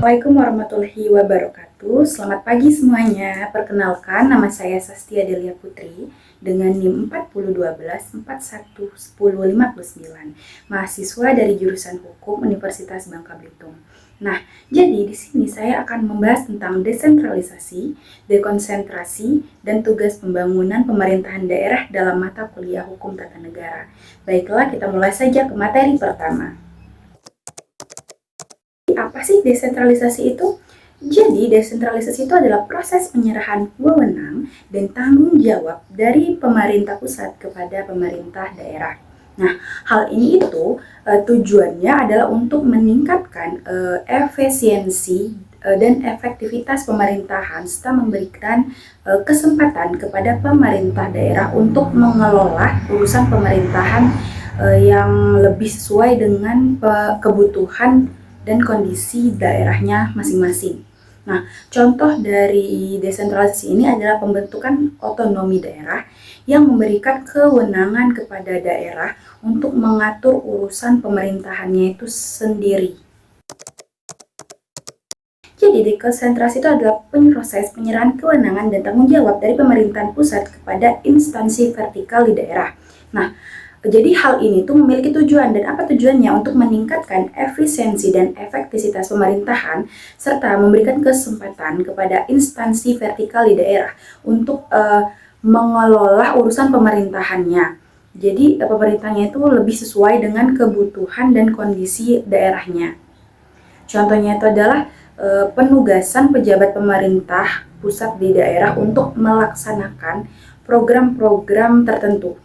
Assalamualaikum warahmatullahi wabarakatuh. Selamat pagi semuanya. Perkenalkan, nama saya Sastia Delia Putri dengan NIM 4012411059, mahasiswa dari jurusan Hukum Universitas Bangka Belitung. Nah, jadi di sini saya akan membahas tentang desentralisasi, dekonsentrasi, dan tugas pembangunan pemerintahan daerah dalam mata kuliah Hukum Tata Negara. Baiklah, kita mulai saja ke materi pertama. Apa sih desentralisasi itu? Jadi, desentralisasi itu adalah proses penyerahan wewenang dan tanggung jawab dari pemerintah pusat kepada pemerintah daerah. Nah, hal ini itu tujuannya adalah untuk meningkatkan efisiensi dan efektivitas pemerintahan serta memberikan kesempatan kepada pemerintah daerah untuk mengelola urusan pemerintahan yang lebih sesuai dengan kebutuhan dan kondisi daerahnya masing-masing. Nah, contoh dari desentralisasi ini adalah pembentukan otonomi daerah yang memberikan kewenangan kepada daerah untuk mengatur urusan pemerintahannya itu sendiri. Jadi, dekonsentrasi itu adalah proses penyerahan kewenangan dan tanggung jawab dari pemerintahan pusat kepada instansi vertikal di daerah. Nah, jadi hal ini tuh memiliki tujuan, dan apa tujuannya? Untuk meningkatkan efisiensi dan efektivitas pemerintahan serta memberikan kesempatan kepada instansi vertikal di daerah untuk mengelola urusan pemerintahannya. Jadi pemerintahnya itu lebih sesuai dengan kebutuhan dan kondisi daerahnya. Contohnya itu adalah penugasan pejabat pemerintah pusat di daerah untuk melaksanakan program-program tertentu.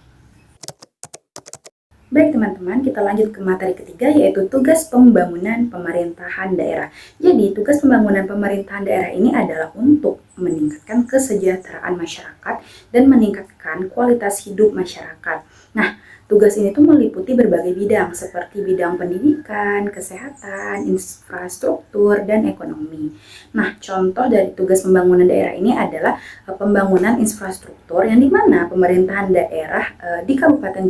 Baik teman-teman, kita lanjut ke materi ketiga, yaitu tugas pembangunan pemerintahan daerah. Jadi, tugas pembangunan pemerintahan daerah ini adalah untuk meningkatkan kesejahteraan masyarakat dan meningkatkan kualitas hidup masyarakat. Nah, tugas ini tuh meliputi berbagai bidang seperti bidang pendidikan, kesehatan, infrastruktur, dan ekonomi. Nah, contoh dari tugas pembangunan daerah ini adalah pembangunan infrastruktur, yang dimana pemerintahan daerah di Kabupaten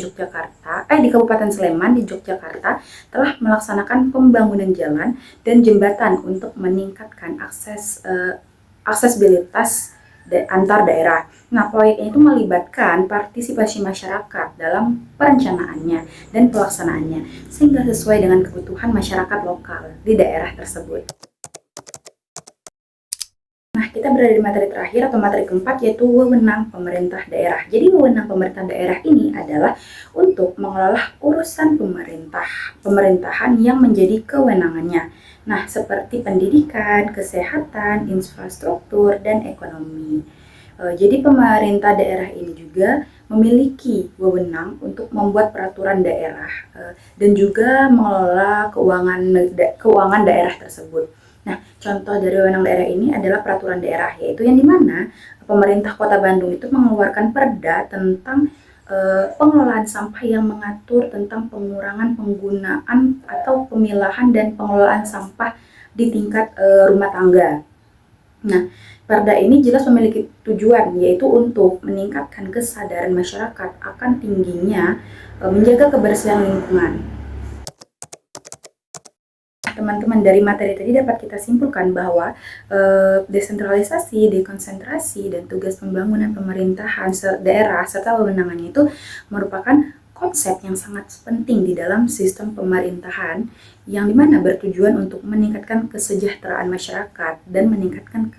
Sleman di Yogyakarta telah melaksanakan pembangunan jalan dan jembatan untuk meningkatkan aksesibilitas antar daerah. Nah, proyek ini melibatkan partisipasi masyarakat dalam perencanaannya dan pelaksanaannya sehingga sesuai dengan kebutuhan masyarakat lokal di daerah tersebut. Nah, kita berada di materi terakhir atau materi keempat, yaitu wewenang pemerintah daerah. Jadi, wewenang pemerintah daerah ini adalah untuk mengelola urusan pemerintahan yang menjadi kewenangannya. Nah, seperti pendidikan, kesehatan, infrastruktur, dan ekonomi. Jadi pemerintah daerah ini juga memiliki wewenang untuk membuat peraturan daerah dan juga mengelola keuangan daerah tersebut. Nah, contoh dari wewenang daerah ini adalah peraturan daerah, yaitu yang dimana pemerintah Kota Bandung itu mengeluarkan perda tentang pengelolaan sampah yang mengatur tentang pengurangan penggunaan atau pemilahan dan pengelolaan sampah di tingkat rumah tangga. Nah, perda ini jelas memiliki tujuan, yaitu untuk meningkatkan kesadaran masyarakat akan tingginya menjaga kebersihan lingkungan. Teman-teman, dari materi tadi dapat kita simpulkan bahwa desentralisasi, dekonsentrasi, dan tugas pembangunan pemerintahan daerah serta wewenangannya itu merupakan konsep yang sangat penting di dalam sistem pemerintahan yang dimana bertujuan untuk meningkatkan kesejahteraan masyarakat dan meningkatkan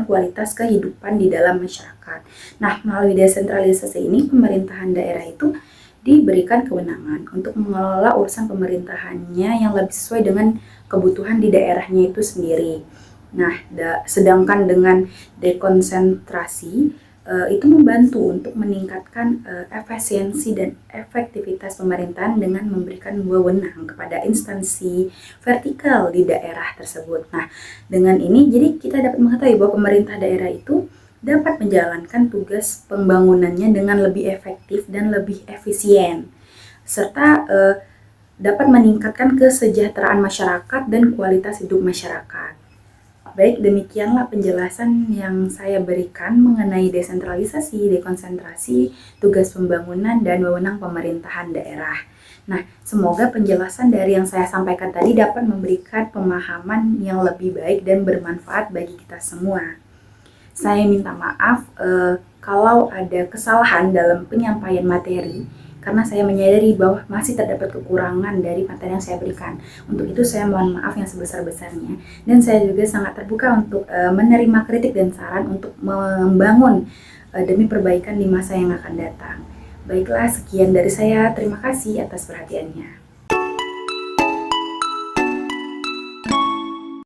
kualitas kehidupan di dalam masyarakat. Nah, melalui desentralisasi ini pemerintahan daerah itu diberikan kewenangan untuk mengelola urusan pemerintahannya yang lebih sesuai dengan kebutuhan di daerahnya itu sendiri. Nah, sedangkan dengan dekonsentrasi itu membantu untuk meningkatkan efisiensi dan efektivitas pemerintahan dengan memberikan wewenang kepada instansi vertikal di daerah tersebut. Nah, dengan ini jadi kita dapat mengetahui bahwa pemerintah daerah itu dapat menjalankan tugas pembangunannya dengan lebih efektif dan lebih efisien, serta dapat meningkatkan kesejahteraan masyarakat dan kualitas hidup masyarakat. Baik, demikianlah penjelasan yang saya berikan mengenai desentralisasi, dekonsentrasi, tugas pembangunan, dan wewenang pemerintahan daerah. Nah, semoga penjelasan dari yang saya sampaikan tadi dapat memberikan pemahaman yang lebih baik dan bermanfaat bagi kita semua. Saya minta maaf kalau ada kesalahan dalam penyampaian materi, karena saya menyadari bahwa masih terdapat kekurangan dari materi yang saya berikan. Untuk itu saya mohon maaf yang sebesar-besarnya, dan saya juga sangat terbuka untuk menerima kritik dan saran untuk membangun demi perbaikan di masa yang akan datang. Baiklah, sekian dari saya. Terima kasih atas perhatiannya.